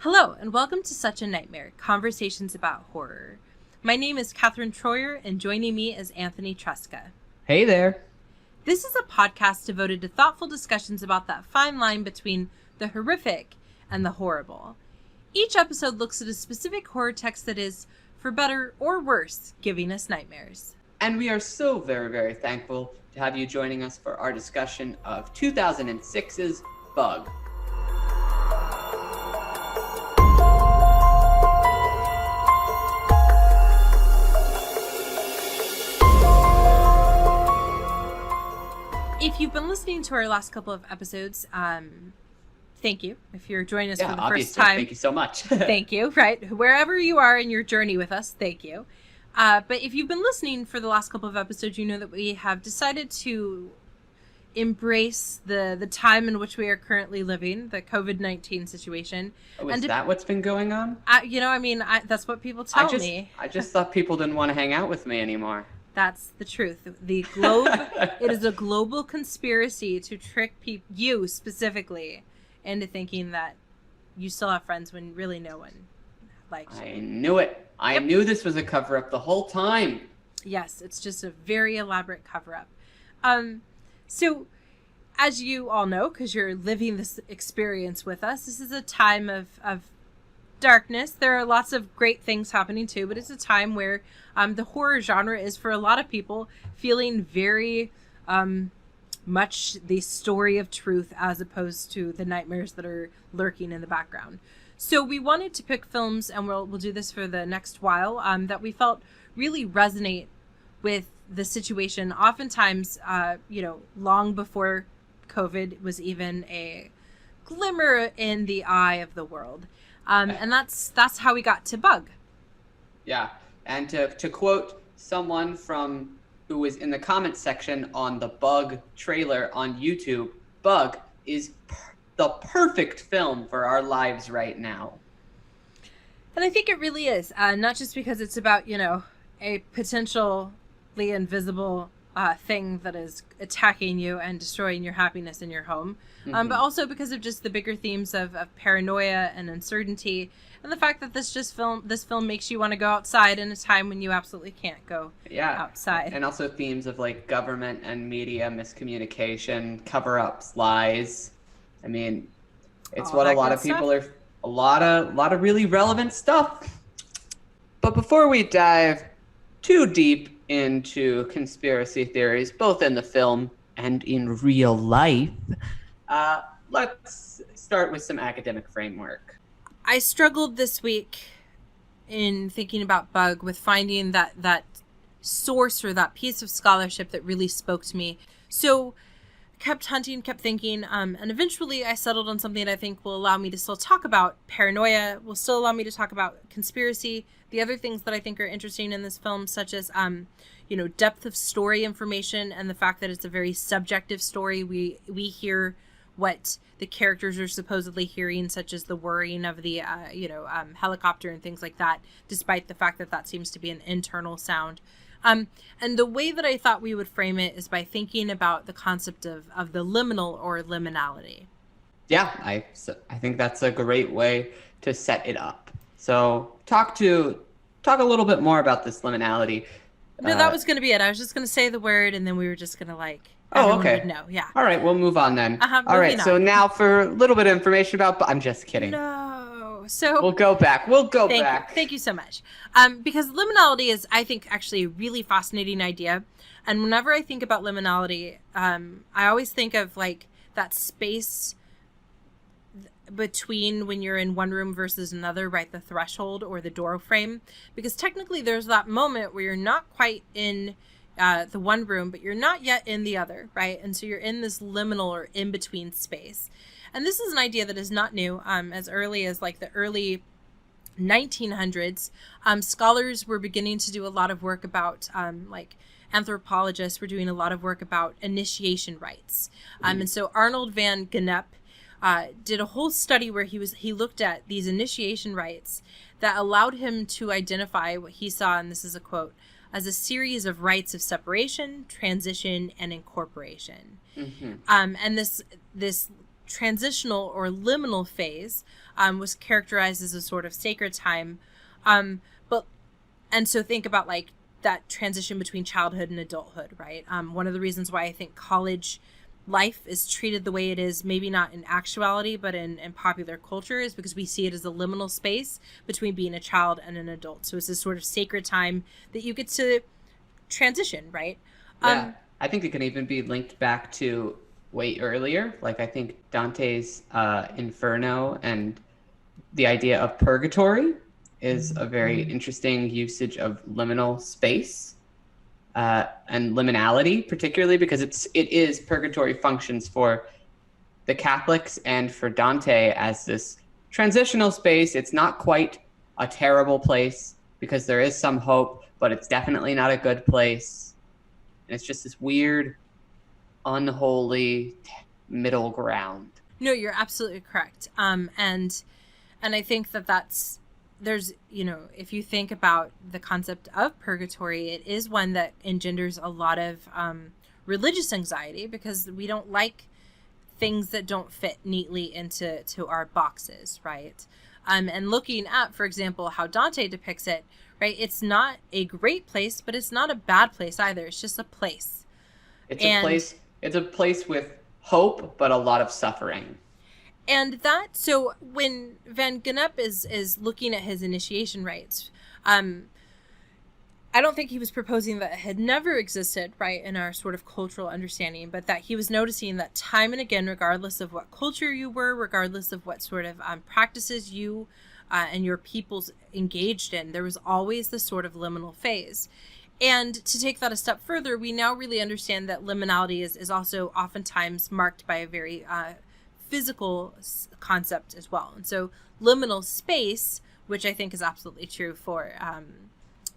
Hello, and welcome to Such a Nightmare, Conversations about Horror. My name is Katherine Troyer, and joining me is Anthony Tresca. Hey there. This is a podcast devoted to thoughtful discussions about that fine line between the horrific and the horrible. Each episode looks at a specific horror text that is, for better or worse, giving us nightmares. And we are so very, very thankful to have you joining us for our discussion of 2006's Bug. If you've been listening to our last couple of episodes, thank you. If you're joining us for the first time, thank you so much. Thank you, right? Wherever you are in your journey with us, thank you. But if you've been listening for the last couple of episodes, you know that we have decided to embrace the time in which we are currently living, the COVID-19 situation. Oh, is that what's been going on? That's what people tell me. I just thought people didn't want to hang out with me anymore. That's the truth. The globe, it is a global conspiracy to trick you specifically into thinking that you still have friends when really no one likes you. I knew it. I knew this was a cover-up the whole time. Yes, it's just a very elaborate cover-up. So, as you all know, because you're living this experience with us, this is a time of darkness. There are lots of great things happening too, but it's a time where the horror genre is, for a lot of people, feeling very much the story of truth as opposed to the nightmares that are lurking in the background. So we wanted to pick films, and we'll do this for the next while, that we felt really resonate with the situation. Oftentimes, long before COVID was even a glimmer in the eye of the world. And that's how we got to Bug. Yeah, and to quote someone who was in the comments section on the Bug trailer on YouTube, Bug is the perfect film for our lives right now. And I think it really is, not just because it's about, a potentially invisible thing that is attacking you and destroying your happiness in your home, but also because of just the bigger themes of paranoia and uncertainty, and the fact that this film makes you want to go outside in a time when you absolutely can't go outside. And also themes of like government and media miscommunication, cover-ups, lies. I mean, it's what a lot of people are. A lot of really relevant stuff. But before we dive too deep into conspiracy theories, both in the film and in real life, let's start with some academic framework. I struggled this week in thinking about Bug with finding that source or that piece of scholarship that really spoke to me. So kept hunting, kept thinking, and eventually I settled on something that I think will allow me to still talk about paranoia, will still allow me to talk about conspiracy, the other things that I think are interesting in this film, such as, depth of story information and the fact that it's a very subjective story. We hear what the characters are supposedly hearing, such as the whirring of the, helicopter and things like that, despite the fact that seems to be an internal sound. And the way that I thought we would frame it is by thinking about the concept of the liminal or liminality. Yeah, I think that's a great way to set it up. So talk a little bit more about this liminality. No, that was going to be it. I was just going to say the word, and then we were just going to Oh, okay. Would know. Yeah. All right, we'll move on then. All right, so now for a little bit of information about. I'm just kidding. No. So we'll go back. Thank you so much. Because liminality is, I think, actually a really fascinating idea. And whenever I think about liminality, I always think of that space between when you're in one room versus another, right? The threshold or the door frame. Because technically there's that moment where you're not quite in the one room, but you're not yet in the other, right? And so you're in this liminal or in-between space. And this is an idea that is not new. As early as the early 1900s, scholars were beginning to do a lot of work about, anthropologists were doing a lot of work about initiation rites. And so Arnold van Gennep did a whole study where he looked at these initiation rites that allowed him to identify what he saw, and this is a quote, as a series of rites of separation, transition, and incorporation. And this transitional or liminal phase was characterized as a sort of sacred time. And so think about like that transition between childhood and adulthood, right? One of the reasons why I think college life is treated the way it is, maybe not in actuality, but in popular culture, is because we see it as a liminal space between being a child and an adult. So it's this sort of sacred time that you get to transition, right? Yeah, I think it can even be linked back to way earlier. Like I think Dante's Inferno and the idea of purgatory is a very interesting usage of liminal space and liminality, particularly because it is purgatory functions for the Catholics and for Dante as this transitional space. It's not quite a terrible place because there is some hope, but it's definitely not a good place. And it's just this weird, unholy middle ground. No, you're absolutely correct. And I think there's, if you think about the concept of purgatory, it is one that engenders a lot of religious anxiety because we don't like things that don't fit neatly into our boxes, right? And looking at, for example, how Dante depicts it, right? It's not a great place, but it's not a bad place either. It's just a place. It's a place with hope, but a lot of suffering. And so when Van Gennep is looking at his initiation rites, I don't think he was proposing that it had never existed, right, in our sort of cultural understanding, but that he was noticing that time and again, regardless of what culture you were, regardless of what sort of practices you and your peoples engaged in, there was always this sort of liminal phase. And to take that a step further, we now really understand that liminality is also oftentimes marked by a very physical concept as well. And so liminal space, which I think is absolutely true for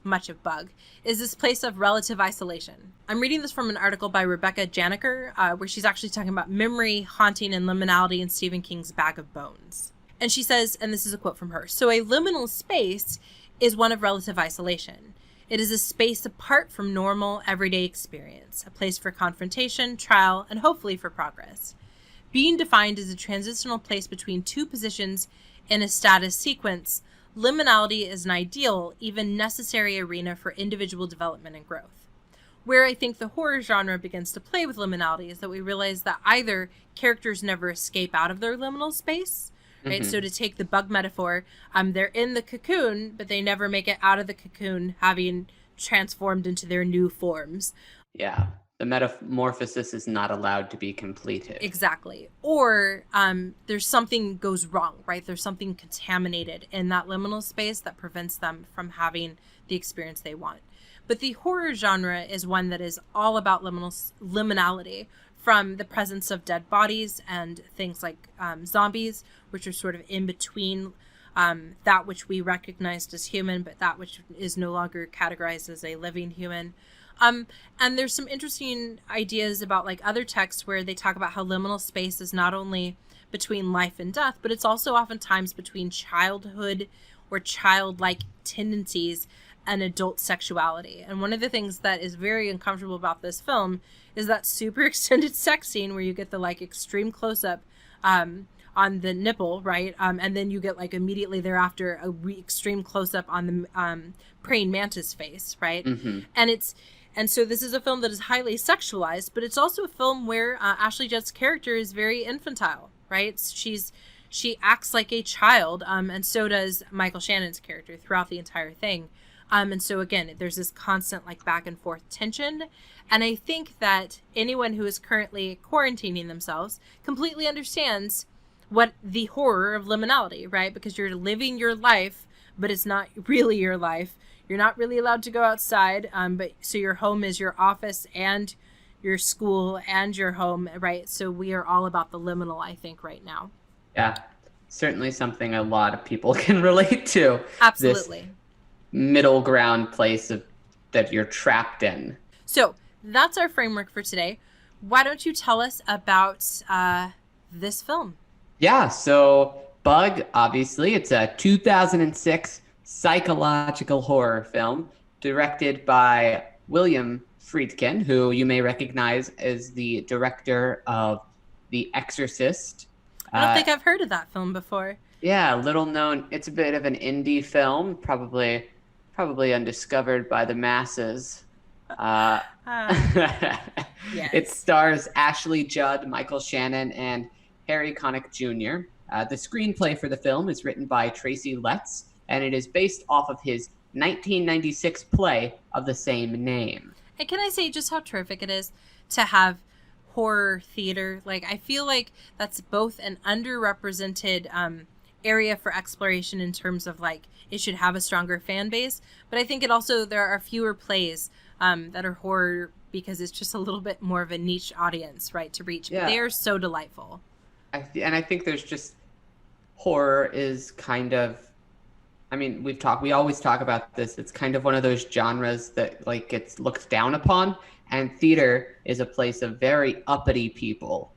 much of Bug, is this place of relative isolation. I'm reading this from an article by Rebecca Janicker, where she's actually talking about memory, haunting, and liminality in Stephen King's Bag of Bones. And she says, and this is a quote from her, "So a liminal space is one of relative isolation. It is a space apart from normal, everyday experience, a place for confrontation, trial, and hopefully for progress. Being defined as a transitional place between two positions in a status sequence, liminality is an ideal, even necessary arena for individual development and growth." Where I think the horror genre begins to play with liminality is that we realize that either characters never escape out of their liminal space, right? Mm-hmm. So to take the Bug metaphor, they're in the cocoon, but they never make it out of the cocoon, having transformed into their new forms. Yeah. The metamorphosis is not allowed to be completed. Exactly. Or there's something goes wrong, right? There's something contaminated in that liminal space that prevents them from having the experience they want. But the horror genre is one that is all about liminality, from the presence of dead bodies and things like zombies, which are sort of in between that which we recognized as human, but that which is no longer categorized as a living human. And there's some interesting ideas about like other texts where they talk about how liminal space is not only between life and death, but it's also oftentimes between childhood or childlike tendencies and adult sexuality. And one of the things that is very uncomfortable about this film is that super extended sex scene where you get the like extreme close-up on the nipple, right? And then you get like immediately thereafter a extreme close-up on the praying mantis face, right? Mm-hmm. And so this is a film that is highly sexualized, but it's also a film where Ashley Judd's character is very infantile, right? She acts like a child, and so does Michael Shannon's character throughout the entire thing. And so again, there's this constant like back and forth tension. And I think that anyone who is currently quarantining themselves completely understands what the horror of liminality, right? Because you're living your life, but it's not really your life. You're not really allowed to go outside, but so your home is your office and your school and your home, right? So we are all about the liminal, I think, right now. Yeah, certainly something a lot of people can relate to. Absolutely. This middle ground place that you're trapped in. So that's our framework for today. Why don't you tell us about this film? Yeah, so Bug, obviously, it's a 2006 psychological horror film directed by William Friedkin, who you may recognize as the director of The Exorcist I don't think I've heard of that film before. Yeah, little known. It's a bit of an indie film, probably undiscovered by the masses. Uh, it Yes. stars Ashley Judd, Michael Shannon, and Harry Connick Jr. The screenplay for the film is written by Tracy Letts, and it is based off of his 1996 play of the same name. And can I say just how terrific it is to have horror theater? Like, I feel like that's both an underrepresented area for exploration in terms of, like, it should have a stronger fan base. But I think it also, there are fewer plays that are horror because it's just a little bit more of a niche audience, right, to reach. Yeah. They are so delightful. And I think there's just, horror is kind of, I mean, we always talk about this. It's kind of one of those genres that, like, gets looked down upon, and theater is a place of very uppity people.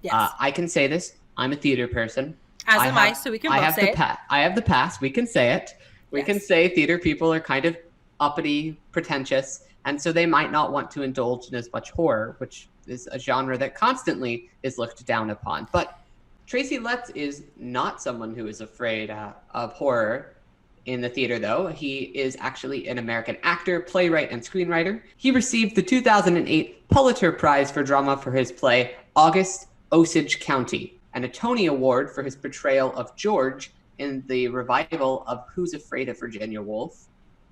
Yes. I can say this. I'm a theater person. As am I, so we can both say it. I have the pass. We can say it. We can say theater people are kind of uppity, pretentious, and so they might not want to indulge in as much horror, which is a genre that constantly is looked down upon. But Tracy Letts is not someone who is afraid of horror in the theater, though. He is actually an American actor, playwright, and screenwriter. He received the 2008 Pulitzer Prize for Drama for his play August Osage County, and a Tony Award for his portrayal of George in the revival of Who's Afraid of Virginia Woolf.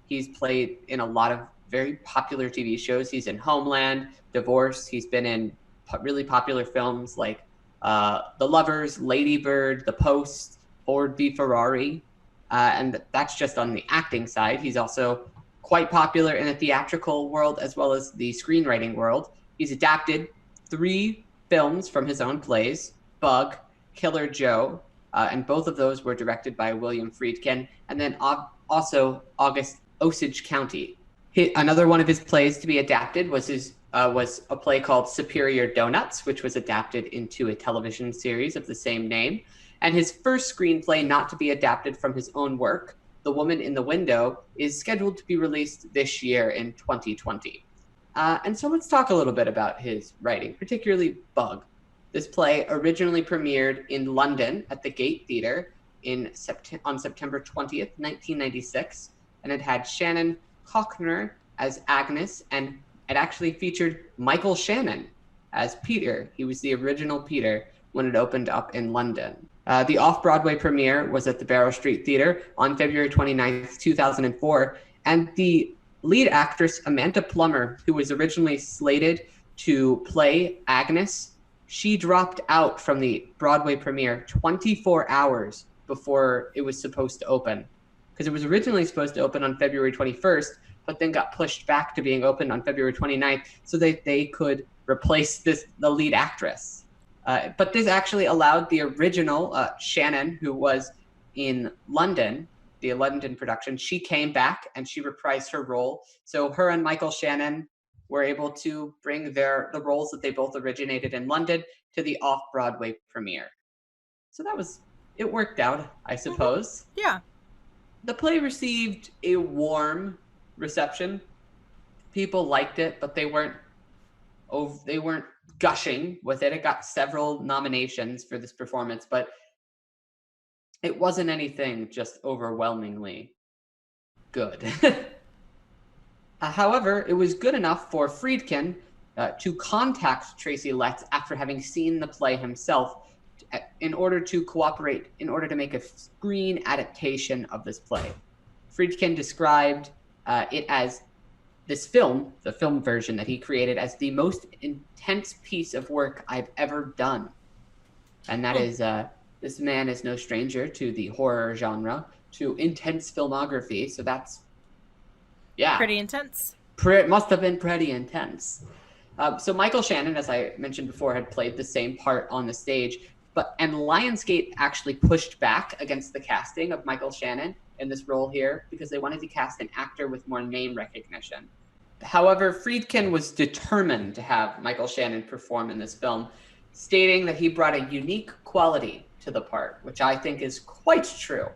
He's played in a lot of very popular TV shows. He's in Homeland, Divorce. He's been in really popular films like The Lovers, Lady Bird, The Post, Ford v Ferrari. And that's just on the acting side. He's also quite popular in the theatrical world as well as the screenwriting world. He's adapted 3 films from his own plays, Bug, Killer Joe, and both of those were directed by William Friedkin. And then also August Osage County. Another one of his plays to be adapted was a play called Superior Donuts, which was adapted into a television series of the same name. And his first screenplay not to be adapted from his own work, The Woman in the Window, is scheduled to be released this year in 2020. And so let's talk a little bit about his writing, particularly Bug. This play originally premiered in London at the Gate Theatre on September 20th, 1996, and it had Shannon Cochner as Agnes, and it actually featured Michael Shannon as Peter. He was the original Peter when it opened up in London. The off-Broadway premiere was at the Barrow Street Theatre on February 29th, 2004, and the lead actress, Amanda Plummer, who was originally slated to play Agnes, she dropped out from the Broadway premiere 24 hours before it was supposed to open, because it was originally supposed to open on February 21st, but then got pushed back to being opened on February 29th so they could replace the lead actress. But this actually allowed the original Shannon, who was in London, the London production, she came back and she reprised her role. So her and Michael Shannon were able to bring the roles that they both originated in London to the off-Broadway premiere. So it worked out, I suppose. Yeah. The play received a warm reception. People liked it, but they weren't gushing with it. It got several nominations for this performance, but it wasn't anything just overwhelmingly good. However, it was good enough for Friedkin to contact Tracy Letts after having seen the play himself in order to cooperate, in order to make a screen adaptation of this play. Friedkin described it as this film, the film version that he created, as the most intense piece of work I've ever done. And that is, this man is no stranger to the horror genre, to intense filmography. So that's, yeah. Pretty intense. It must have been pretty intense. So Michael Shannon, as I mentioned before, had played the same part on the stage, and Lionsgate actually pushed back against the casting of Michael Shannon in this role here because they wanted to cast an actor with more name recognition. However, Friedkin was determined to have Michael Shannon perform in this film, stating that he brought a unique quality to the part, which I think is quite true.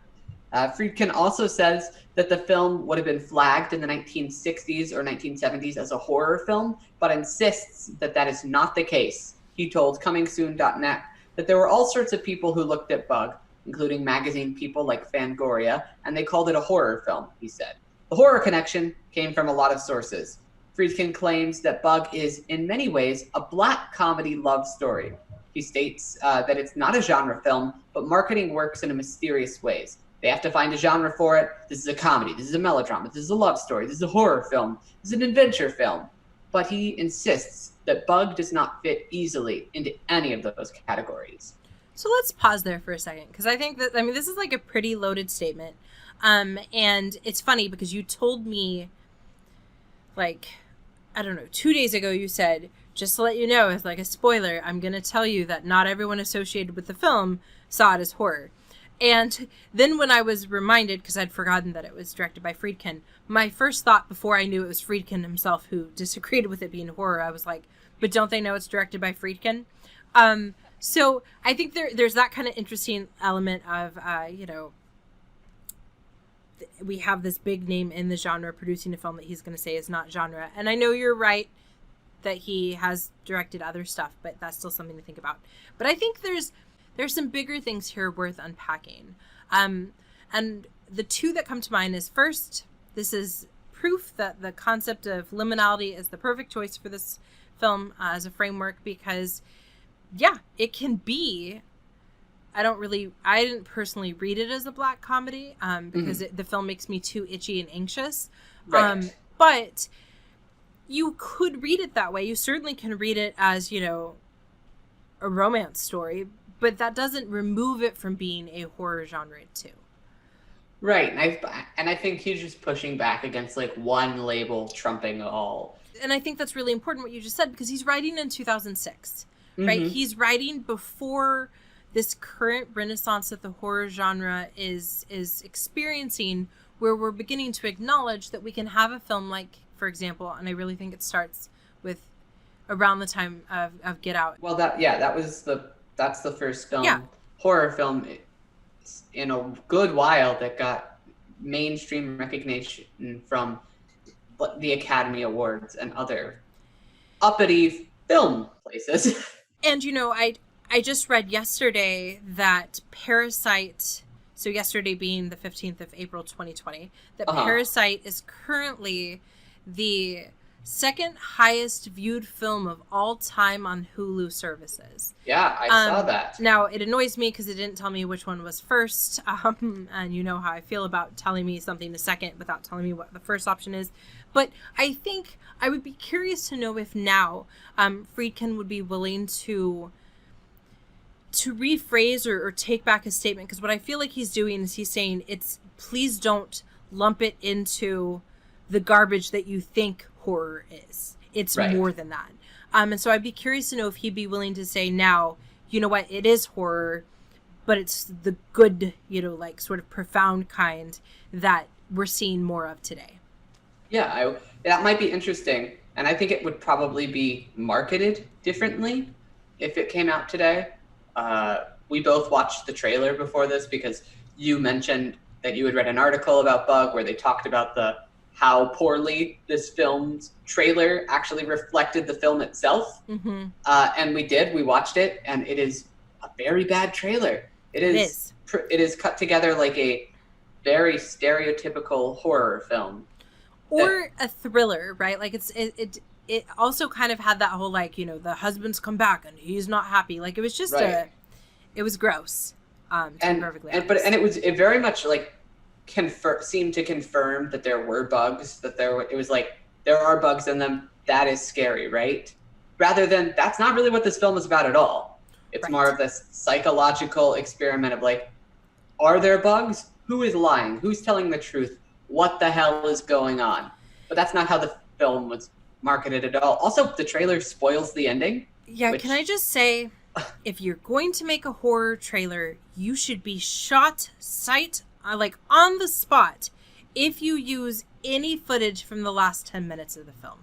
Friedkin also says that the film would have been flagged in the 1960s or 1970s as a horror film, but insists that that is not the case. He told ComingSoon.net that there were all sorts of people who looked at Bug, including magazine people like Fangoria, and they called it a horror film, he said. The horror connection came from a lot of sources. Friedkin claims that Bug is, in many ways, a black comedy love story. He states that it's not a genre film, but marketing works in mysterious ways. They have to find a genre for it. This is a comedy. This is a melodrama. This is a love story. This is a horror film. This is an adventure film. But he insists that Bug does not fit easily into any of those categories. So let's pause there for a second, because I think that, I mean, this is like a pretty loaded statement. And it's funny because you told me, like, I don't know, 2 days ago you said, just to let you know, as like a spoiler, I'm going to tell you that not everyone associated with the film saw it as horror. And then when I was reminded, because I'd forgotten that it was directed by Friedkin, my first thought before I knew it was Friedkin himself who disagreed with it being horror, I was like, but don't they know it's directed by Friedkin? So I think there's that kind of interesting element of, we have this big name in the genre producing a film that he's going to say is not genre. And I know you're right that he has directed other stuff, but that's still something to think about. But I think there's some bigger things here worth unpacking. And the two that come to mind is, first, this is proof that the concept of liminality is the perfect choice for this film as a framework, because, yeah, it can be... I didn't personally read it as a black comedy because the film makes me too itchy and anxious. Right. But you could read it that way. You certainly can read it as, a romance story, but that doesn't remove it from being a horror genre too. Right. And I think he's just pushing back against like one label trumping all. And I think that's really important what you just said, because he's writing in 2006, right? He's writing before this current renaissance that the horror genre is experiencing, where we're beginning to acknowledge that we can have a film like, for example, and I really think it starts with around the time of Get Out. Well, that's the first film, horror film in a good while that got mainstream recognition from the Academy Awards and other uppity film places. And, I just read yesterday that Parasite, so yesterday being the 15th of April, 2020, that Parasite is currently the second highest viewed film of all time on Hulu services. Yeah, I saw that. Now, it annoys me because it didn't tell me which one was first, and you know how I feel about telling me something is second without telling me what the first option is. But I think I would be curious to know if now Friedkin would be willing to rephrase or take back his statement, because what I feel like he's doing is he's saying please don't lump it into the garbage that you think horror is. It's right. More than that. And so I'd be curious to know if he'd be willing to say now, you know what, it is horror, but it's the good, like sort of profound kind that we're seeing more of today. Yeah, that might be interesting. And I think it would probably be marketed differently if it came out today. We both watched the trailer before this because you mentioned that you had read an article about Bug where they talked about how poorly this film's trailer actually reflected the film itself. And we watched it, and it is a very bad trailer. It is cut together like a very stereotypical horror film. Or a thriller, right? Like it also kind of had that whole, like, the husband's come back and he's not happy. Like, it was just it was gross. To be perfectly honest. It very much like seemed to confirm that there were bugs, it was like, there are bugs in them. That is scary, right? Rather than, that's not really what this film is about at all. It's more of this psychological experiment of like, are there bugs? Who is lying? Who's telling the truth? What the hell is going on? But that's not how the film was marketed at all. Also, the trailer spoils the ending. Yeah, can I just say, if you're going to make a horror trailer, you should be shot on the spot if you use any footage from the last 10 minutes of the film.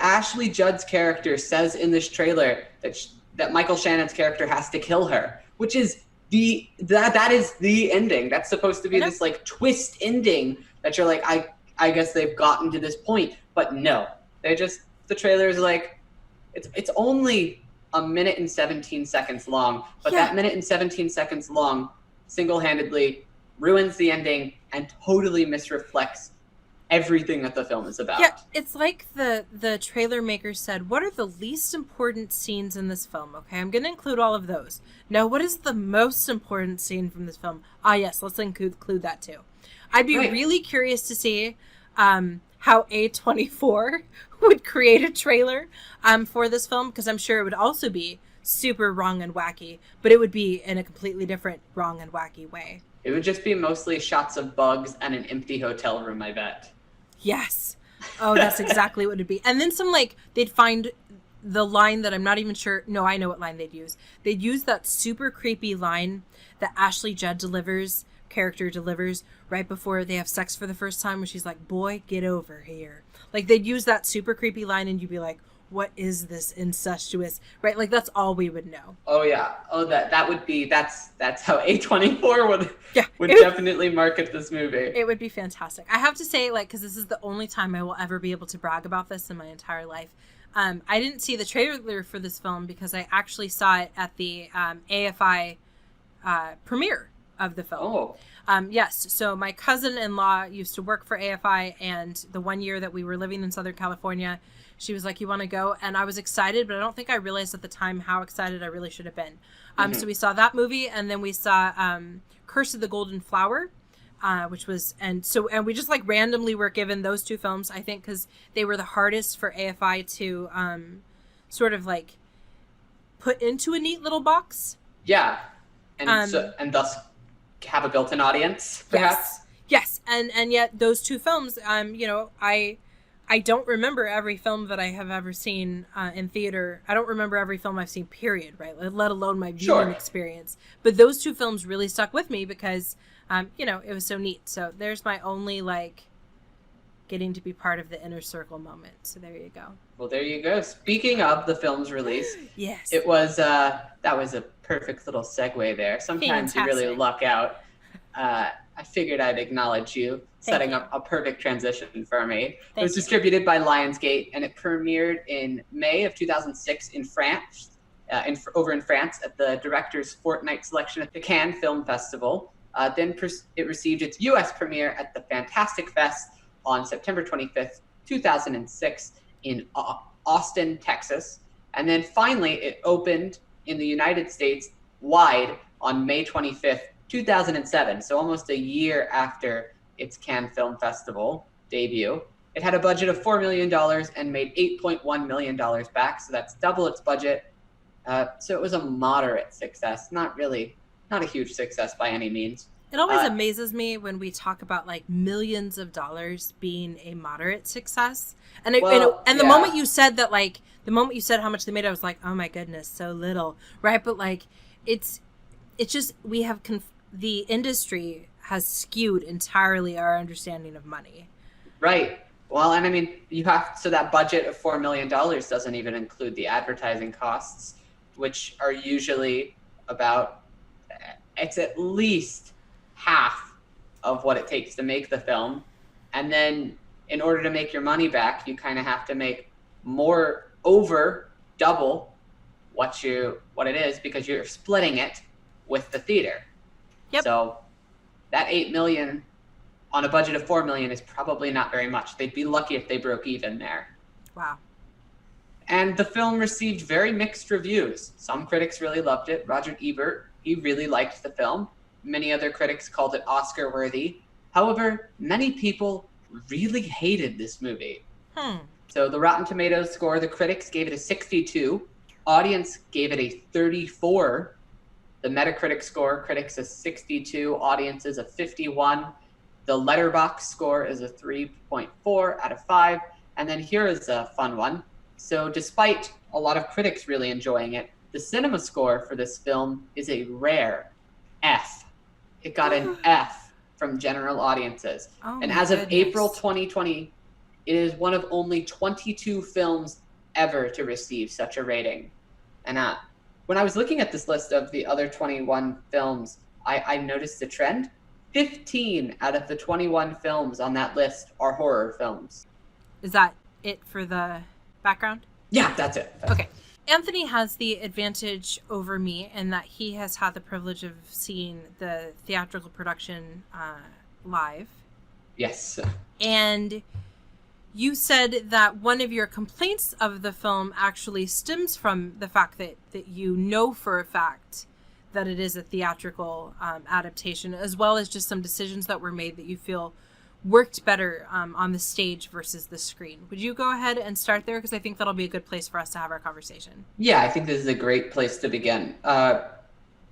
Ashley Judd's character says in this trailer that Michael Shannon's character has to kill her, which is that is the ending. That's supposed to be this like twist ending that you're like, I guess they've gotten to this point, but no, the trailer is like, it's only a minute and 17 seconds long, but that minute and 17 seconds long single-handedly ruins the ending and totally misreflects everything that the film is about. Yeah, it's like the trailer maker said, what are the least important scenes in this film? Okay, I'm going to include all of those. Now, what is the most important scene from this film? Ah, yes, let's include that too. I'd be really curious to see how A24 would create a trailer for this film, because I'm sure it would also be super wrong and wacky, but it would be in a completely different wrong and wacky way. It would just be mostly shots of bugs and an empty hotel room, I bet. Yes. Oh, that's exactly what it'd be. And then they'd find the line that I'm not even sure. No, I know what line they'd use. They'd use that super creepy line that Ashley Judd character delivers right before they have sex for the first time, when she's like, boy, get over here. Like, they'd use that super creepy line and you'd be like, what is this incestuous, right? Like, that's all we would know. Oh yeah. Oh, that would be, that's how A24 would definitely market this movie. It would be fantastic. I have to say, because this is the only time I will ever be able to brag about this in my entire life. I didn't see the trailer for this film because I actually saw it at the AFI premiere of the film. Oh. Yes. So my cousin-in-law used to work for AFI, and the one year that we were living in Southern California, she was like, you want to go? And I was excited, but I don't think I realized at the time how excited I really should have been. So we saw that movie, and then we saw Curse of the Golden Flower, which was, and we just randomly were given those two films, I think, because they were the hardest for AFI to sort of put into a neat little box. Yeah. And thus have a built-in audience, perhaps. Yes. And yet those two films, I don't remember every film that I have ever seen in theater. I don't remember every film I've seen, period, right? Let alone my viewing experience. But those two films really stuck with me because, it was so neat. So there's my only, getting to be part of the inner circle moment. So there you go. Well, there you go. Speaking of the film's release, yes, it was, that was a perfect little segue there. Sometimes you really luck out. I figured I'd acknowledge you, setting up a perfect transition for me. It was distributed by Lionsgate, and it premiered in May of 2006 in France, over in France at the director's fortnight selection at the Cannes Film Festival. Then it received its U.S. premiere at the Fantastic Fest on September 25th, 2006 in Austin, Texas. And then finally, it opened in the United States wide on May 25th, 2007, so almost a year after its Cannes Film Festival debut. It had a budget of $4 million and made $8.1 million back, so that's double its budget. So it was a moderate success, not a huge success by any means. It always amazes me when we talk about millions of dollars being a moderate success. And the moment you said that, the moment you said how much they made, I was like, oh my goodness, so little, right? But it's just, we have the industry has skewed entirely our understanding of money. Right. Well, and I mean, so that budget of $4 million doesn't even include the advertising costs, which are usually it's at least half of what it takes to make the film. And then in order to make your money back, you kind of have to make double what it is, because you're splitting it with the theater. Yep. So that $8 million on a budget of $4 million is probably not very much. They'd be lucky if they broke even there. Wow. And the film received very mixed reviews. Some critics really loved it. Roger Ebert, he really liked the film. Many other critics called it Oscar-worthy. However, many people really hated this movie. So the Rotten Tomatoes score, the critics gave it a 62. Audience gave it a 34. The Metacritic score, critics a 62, audiences a 51. The Letterboxd score is a 3.4 out of 5. And then here is a fun one. So despite a lot of critics really enjoying it, the cinema score for this film is a rare F. It got an F from general audiences. And as of April 2020, it is one of only 22 films ever to receive such a rating. And when I was looking at this list of the other 21 films, I noticed a trend. 15 out of the 21 films on that list are horror films. Is that it for the background? Yeah, that's it. Okay. Anthony has the advantage over me in that he has had the privilege of seeing the theatrical production live. Yes. And you said that one of your complaints of the film actually stems from the fact that you know for a fact that it is a theatrical adaptation, as well as just some decisions that were made that you feel worked better on the stage versus the screen. Would you go ahead and start there? Because I think that'll be a good place for us to have our conversation. Yeah, I think this is a great place to begin.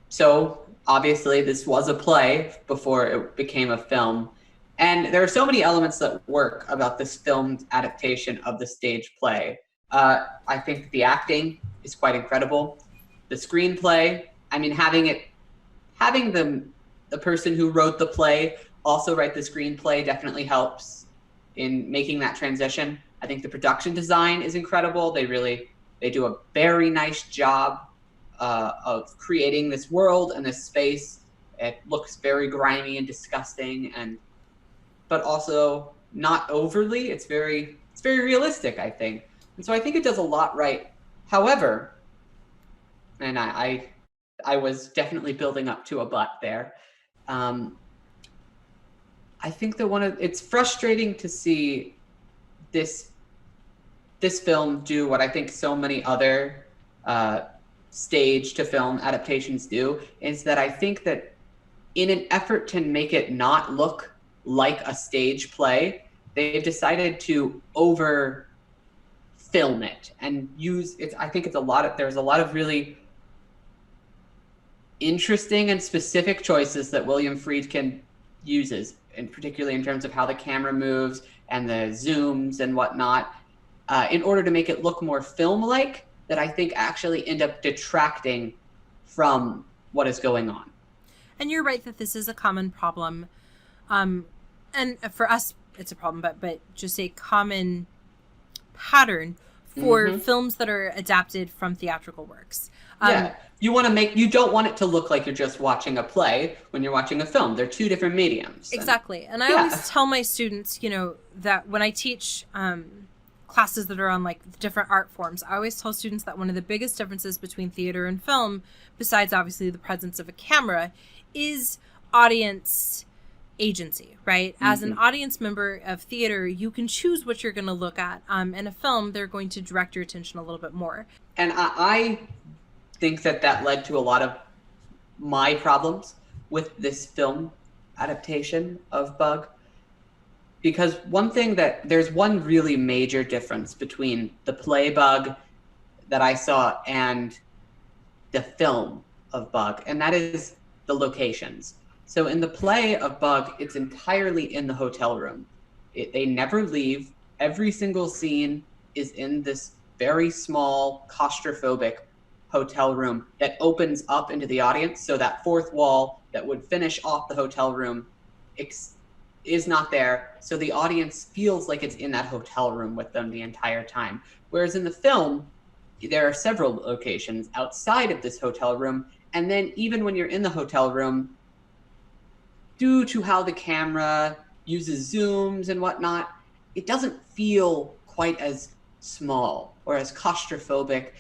So obviously this was a play before it became a film. And there are so many elements that work about this filmed adaptation of the stage play. I think the acting is quite incredible. The screenplay, I mean, having the person who wrote the play also write the screenplay definitely helps in making that transition. I think the production design is incredible. They do a very nice job of creating this world and this space. It looks very grimy and disgusting, but also not overly. It's very realistic, I think. And so I think it does a lot right. However, and I was definitely building up to a but there. I think that it's frustrating to see this film do what I think so many other stage to film adaptations do, is that I think that in an effort to make it not look like a stage play, they've decided to over film it and use it. I think there's a lot of really interesting and specific choices that William Friedkin uses, and particularly in terms of how the camera moves and the zooms and whatnot, in order to make it look more film-like, that I think actually end up detracting from what is going on. And you're right that this is a common problem. And for us, it's a problem, but just a common pattern for films that are adapted from theatrical works. Yeah, you don't want it to look like you're just watching a play when you're watching a film. They're two different mediums. Exactly. And I always tell my students, that when I teach classes that are on like different art forms, I always tell students that one of the biggest differences between theater and film, besides obviously the presence of a camera, is audience agency, right? As an audience member of theater, you can choose what you're going to look at. In a film, they're going to direct your attention a little bit more. And I think that led to a lot of my problems with this film adaptation of Bug. Because there's one really major difference between the play Bug that I saw and the film of Bug, and that is the locations. So in the play of Bug, it's entirely in the hotel room. They never leave. Every single scene is in this very small, claustrophobic hotel room that opens up into the audience. So that fourth wall that would finish off the hotel room is not there. So the audience feels like it's in that hotel room with them the entire time. Whereas in the film, there are several locations outside of this hotel room. And then even when you're in the hotel room, due to how the camera uses zooms and whatnot, it doesn't feel quite as small or as claustrophobic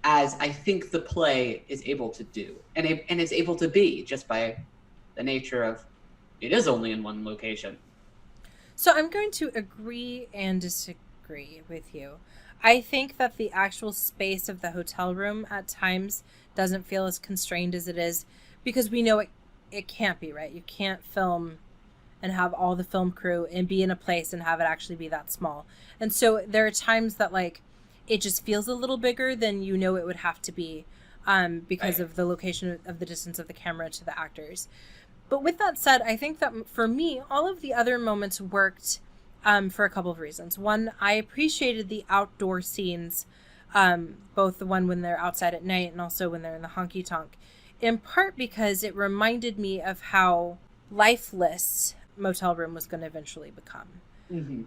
as I think the play is able to do, and is able to be, just by the nature of it is only in one location. So I'm going to agree and disagree with you. I think that the actual space of the hotel room at times doesn't feel as constrained as it is, because we know it can't be, right? You can't film and have all the film crew and be in a place and have it actually be that small. And so there are times that like it just feels a little bigger than it would have to be because of the location of the distance of the camera to the actors. But with that said, I think that for me, all of the other moments worked for a couple of reasons. One, I appreciated the outdoor scenes, both the one when they're outside at night and also when they're in the honky tonk, in part because it reminded me of how lifeless motel room was going to eventually become.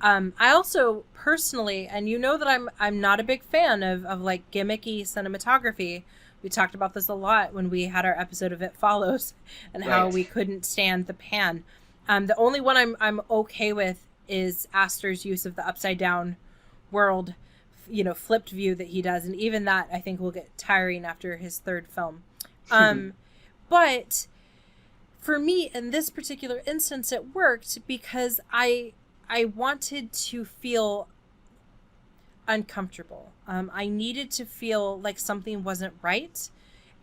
I also personally, and that I'm not a big fan of like gimmicky cinematography. We talked about this a lot when we had our episode of It Follows and how we couldn't stand the pan. The only one I'm okay with is Astor's use of the upside down world flipped view that he does. And even that, I think, will get tiring after his third film. But for me, in this particular instance, it worked because I wanted to feel uncomfortable. I needed to feel like something wasn't right.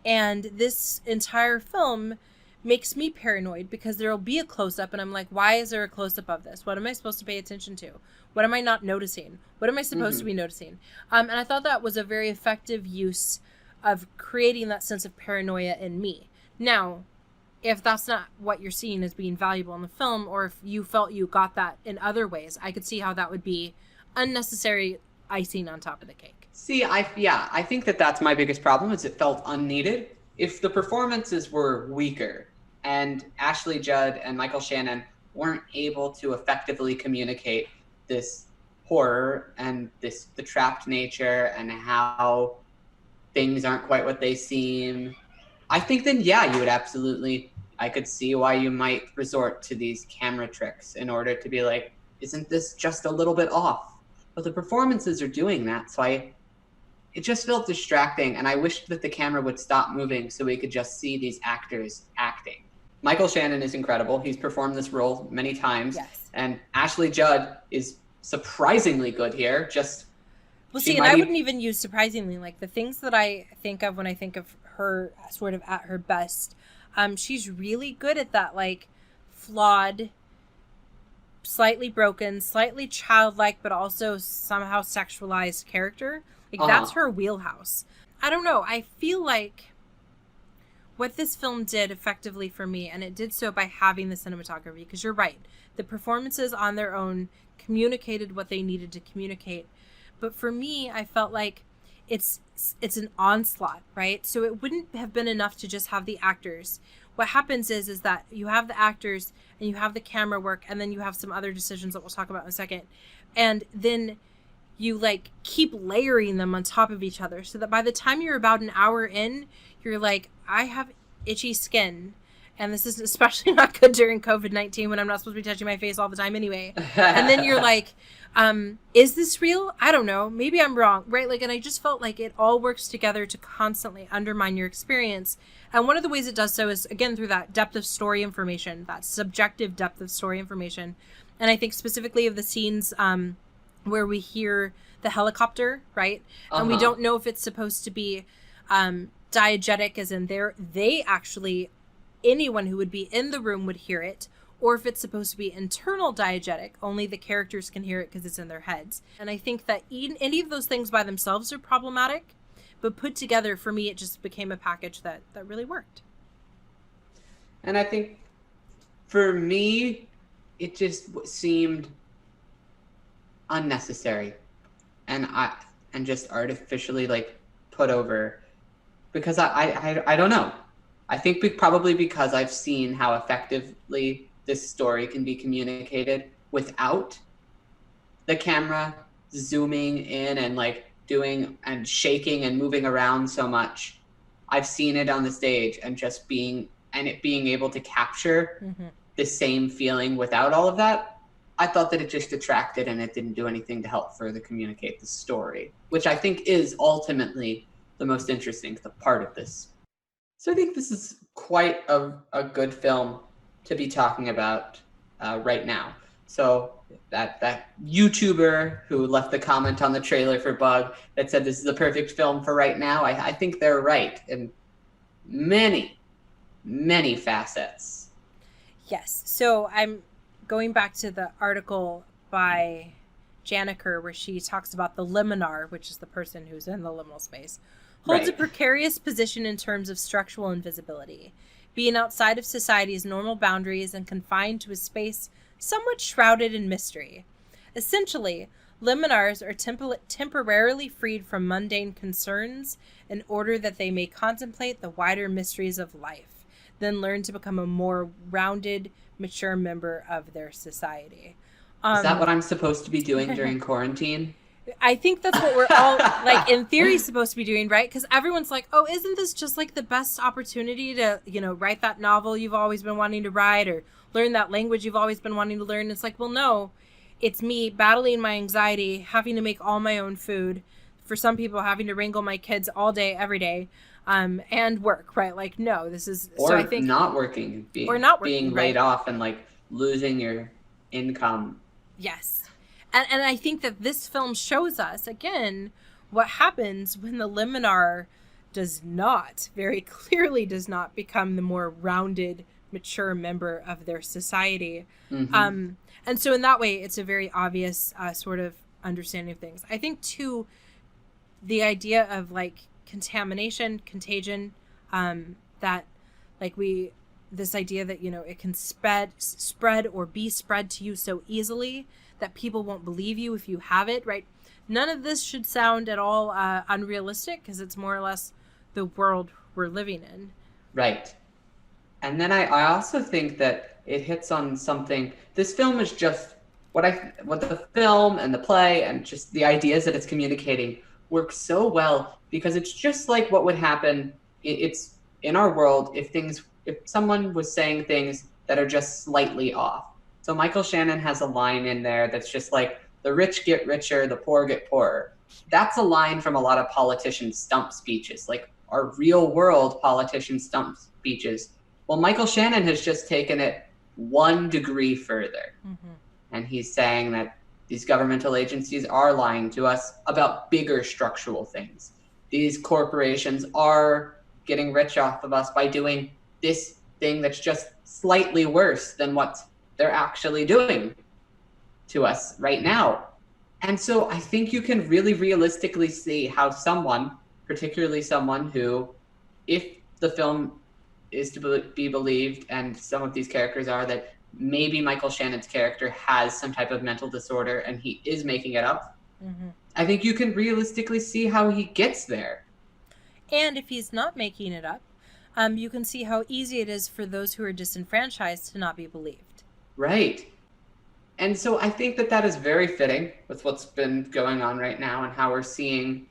And this entire film makes me paranoid because there'll be a close-up and I'm like, why is there a close-up of this? What am I supposed to pay attention to? What am I not noticing? What am I supposed to be noticing? And I thought that was a very effective use of creating that sense of paranoia in me. Now, if that's not what you're seeing as being valuable in the film, or if you felt you got that in other ways, I could see how that would be unnecessary icing on top of the cake. See, I think that's my biggest problem, is it felt unneeded. If the performances were weaker and Ashley Judd and Michael Shannon weren't able to effectively communicate this horror and the trapped nature and how things aren't quite what they seem, I think then, yeah, you would absolutely, I could see why you might resort to these camera tricks in order to be like, isn't this just a little bit off? But the performances are doing that, so it just felt distracting, and I wished that the camera would stop moving so we could just see these actors acting. Michael Shannon is incredible. He's performed this role many times. Yes. And Ashley Judd is surprisingly good here. Well, see, and I wouldn't even use surprisingly. Like, the things that I think of when I think of her sort of at her best, she's really good at that, like, flawed, slightly broken, slightly childlike, but also somehow sexualized character. Like, that's her wheelhouse. I don't know. I feel like what this film did effectively for me, and it did so by having the cinematography, because you're right. The performances on their own communicated what they needed to communicate. But for me, I felt like it's an onslaught, right? So it wouldn't have been enough to just have the actors. What happens is that you have the actors and you have the camera work, and then you have some other decisions that we'll talk about in a second. And then you like keep layering them on top of each other so that by the time you're about an hour in, you're like, I have itchy skin. And this is especially not good during COVID-19 when I'm not supposed to be touching my face all the time anyway. And then you're like, is this real? I don't know. Maybe I'm wrong, right? Like, and I just felt like it all works together to constantly undermine your experience. And one of the ways it does so is, again, through that depth of story information, that subjective depth of story information. And I think specifically of the scenes where we hear the helicopter, right? And we don't know if it's supposed to be diegetic, as in they actually, anyone who would be in the room would hear it, or if it's supposed to be internal diegetic, only the characters can hear it because it's in their heads. And I think that any of those things by themselves are problematic, but put together, for me, it just became a package that really worked. And I think for me, it just seemed unnecessary and just artificially like put over, because I don't know. I think probably because I've seen how effectively this story can be communicated without the camera zooming in and like doing and shaking and moving around so much. I've seen it on the stage and just being able to capture the same feeling without all of that. I thought that it just detracted and it didn't do anything to help further communicate the story, which I think is ultimately the most interesting part of this. So I think this is quite a good film to be talking about right now. So that YouTuber who left the comment on the trailer for Bug that said this is the perfect film for right now, I think they're right in many, many facets. Yes. So I'm going back to the article by Janicker where she talks about the liminar, which is the person who's in the liminal space, holds a precarious position in terms of structural invisibility, being outside of society's normal boundaries and confined to a space somewhat shrouded in mystery. Essentially, liminars are temporarily freed from mundane concerns in order that they may contemplate the wider mysteries of life, then learn to become a more rounded, mature member of their society. Is that what I'm supposed to be doing during quarantine? I think that's what we're all, like, in theory, supposed to be doing, right? Because everyone's like, oh, isn't this just, like, the best opportunity to, write that novel you've always been wanting to write or learn that language you've always been wanting to learn? It's like, well, no. It's me battling my anxiety, having to make all my own food, for some people, having to wrangle my kids all day, every day, and work, right? Like, no, this is... Or so I think, not working. Being laid off and, like, losing your income. Yes. And I think that this film shows us, again, what happens when the Liminar very clearly does not become the more rounded, mature member of their society. Mm-hmm. And so in that way, it's a very obvious sort of understanding of things. I think, too, the idea of, like, contamination, contagion, that, like, this idea that, you know, it can spread or be spread to you so easily that people won't believe you if you have it, right? None of this should sound at all unrealistic, because it's more or less the world we're living in. Right. And then I also think that it hits on something. This film is just what the film and the play and just the ideas that it's communicating work so well, because it's just like what would happen. It's in our world if someone was saying things that are just slightly off. So Michael Shannon has a line in there that's just like, the rich get richer, the poor get poorer. That's a line from a lot of politician stump speeches, like our real world politician stump speeches. Well, Michael Shannon has just taken it 1 degree further. Mm-hmm. And he's saying that these governmental agencies are lying to us about bigger structural things. These corporations are getting rich off of us by doing this thing that's just slightly worse than what they're actually doing to us right now. And so I think you can really realistically see how someone, particularly someone who, if the film is to be believed, and some of these characters are, that maybe Michael Shannon's character has some type of mental disorder and he is making it up. Mm-hmm. I think you can realistically see how he gets there. And if he's not making it up, you can see how easy it is for those who are disenfranchised to not be believed. Right. And so I think that is very fitting with what's been going on right now and how we're seeing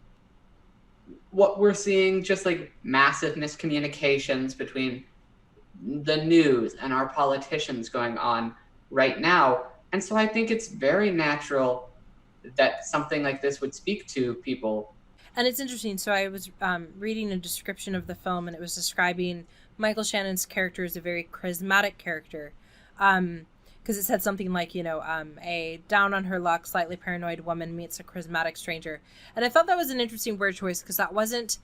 just like massive miscommunications between the news and our politicians going on right now. And so I think it's very natural that something like this would speak to people. And it's interesting. So I was reading a description of the film, and it was describing Michael Shannon's character as a very charismatic character. Because it said something like, you know, a down on her luck, slightly paranoid woman meets a charismatic stranger. And I thought that was an interesting word choice, because that wasn't...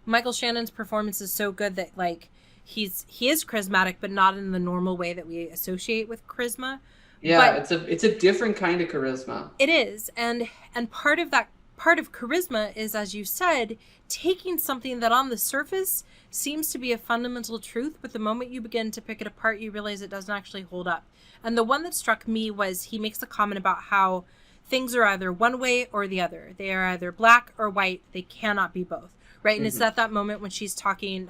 Michael Shannon's performance is so good that, like, he is charismatic, but not in the normal way that we associate with charisma. Yeah, but it's a different kind of charisma. It is. And part of charisma is, as you said, taking something that on the surface seems to be a fundamental truth, but the moment you begin to pick it apart, you realize it doesn't actually hold up. And the one that struck me was he makes a comment about how things are either one way or the other. They are either black or white. They cannot be both. Right? And it's at that moment when she's talking,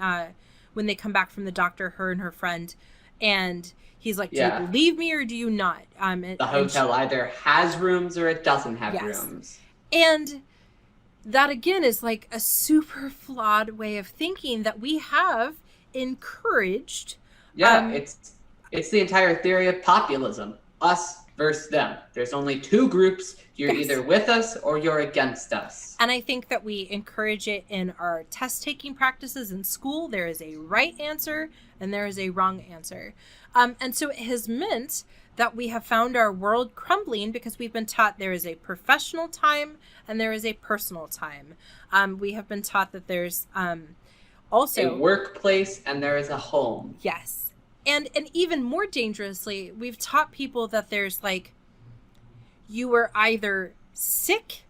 when they come back from the doctor, her and her friend, and he's like, do you believe me or do you not? The hotel either has rooms or it doesn't have rooms. And that, again, is like a super flawed way of thinking that we have encouraged. Yeah, it's the entire theory of populism. Us versus them. There's only 2 groups. You're either with us or you're against us. And I think that we encourage it in our test-taking practices in school. There is a right answer and there is a wrong answer. And so it has meant that we have found our world crumbling because we've been taught there is a professional time and there is a personal time. We have been taught that there's also... a workplace and there is a home. Yes. And even more dangerously, we've taught people that there's like, you are either sick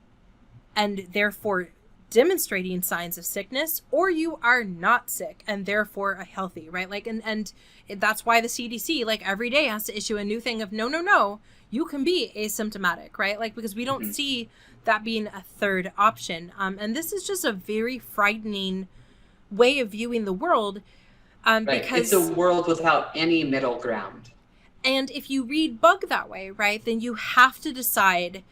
and therefore demonstrating signs of sickness, or you are not sick and therefore a healthy, right? Like, and that's why the CDC, like, every day has to issue a new thing of no, you can be asymptomatic, right? Like, because we don't see that being a third option. And this is just a very frightening way of viewing the world. Right. Because it's a world without any middle ground. And if you read bug that way, right, then you have to decide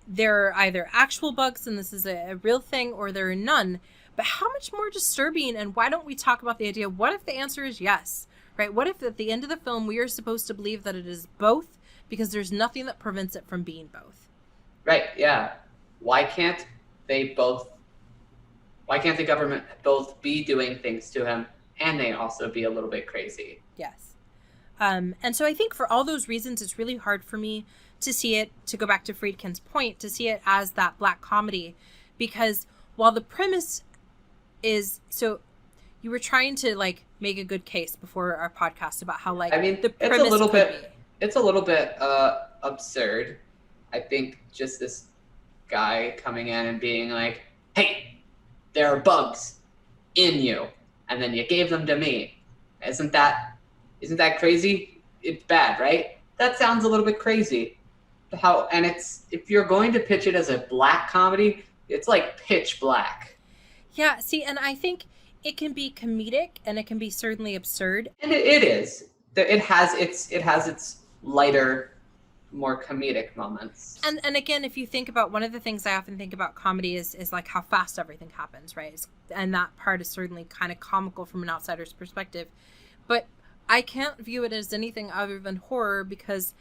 there are either actual bugs and this is a real thing, or there are none. But how much more disturbing, and why don't we talk about the idea, what if the answer is yes, right? What if at the end of the film we are supposed to believe that it is both because there's nothing that prevents it from being both? Right, yeah. Why can't they both Why can't the government both be doing things to him and they also be a little bit crazy? Yes. And so I think for all those reasons, it's really hard for me to see it, to go back to Friedkin's point, to see it as that Black comedy, because while the premise is, so you were trying to like make a good case before our podcast about how like, I mean, the premise it's a little bit absurd. I think just this guy coming in and being like, hey, there are bugs in you, and then you gave them to me. Isn't that crazy? It's bad, right? That sounds a little bit crazy. And it's, if you're going to pitch it as a Black comedy, it's like Pitch Black. Yeah, see, and I think it can be comedic and it can be certainly absurd. And it is. It has its lighter, more comedic moments. And again, if you think about, one of the things I often think about comedy is like how fast everything happens, right? And that part is certainly kind of comical from an outsider's perspective. But I can't view it as anything other than horror because,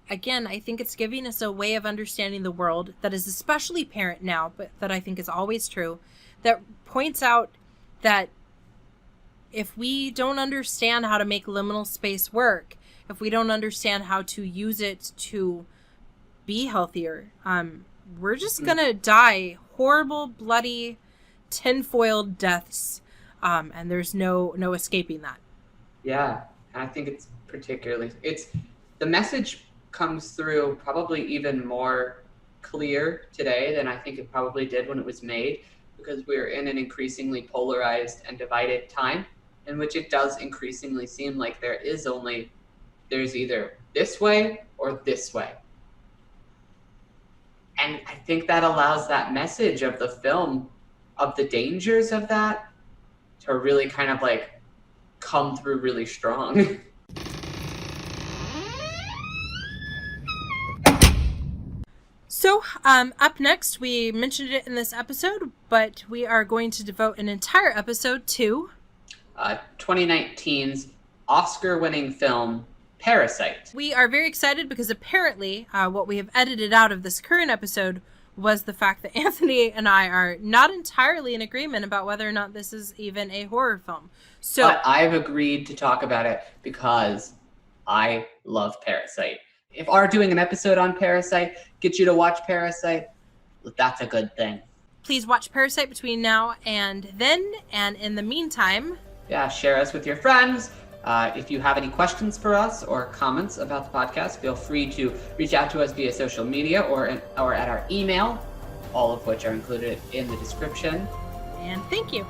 again, I think it's giving us a way of understanding the world that is especially apparent now, but that I think is always true, that points out that if we don't understand how to make liminal space work, if we don't understand how to use it to be healthier, we're just gonna die horrible, bloody, tinfoiled deaths, and there's no escaping that. Yeah, I think it's the message comes through probably even more clear today than I think it probably did when it was made, because we're in an increasingly polarized and divided time in which it does increasingly seem like there's either this way or this way. And I think that allows that message of the film, of the dangers of that, to really kind of like come through really strong. So, up next, we mentioned it in this episode, but we are going to devote an entire episode to 2019's Oscar-winning film, Parasite. We are very excited because apparently what we have edited out of this current episode was the fact that Anthony and I are not entirely in agreement about whether or not this is even a horror film. So, but I've agreed to talk about it because I love Parasite. If our doing an episode on Parasite gets you to watch Parasite, that's a good thing. Please watch Parasite between now and then, and in the meantime... Yeah, share us with your friends. If you have any questions for us or comments about the podcast, feel free to reach out to us via social media or at our email, all of which are included in the description. And thank you.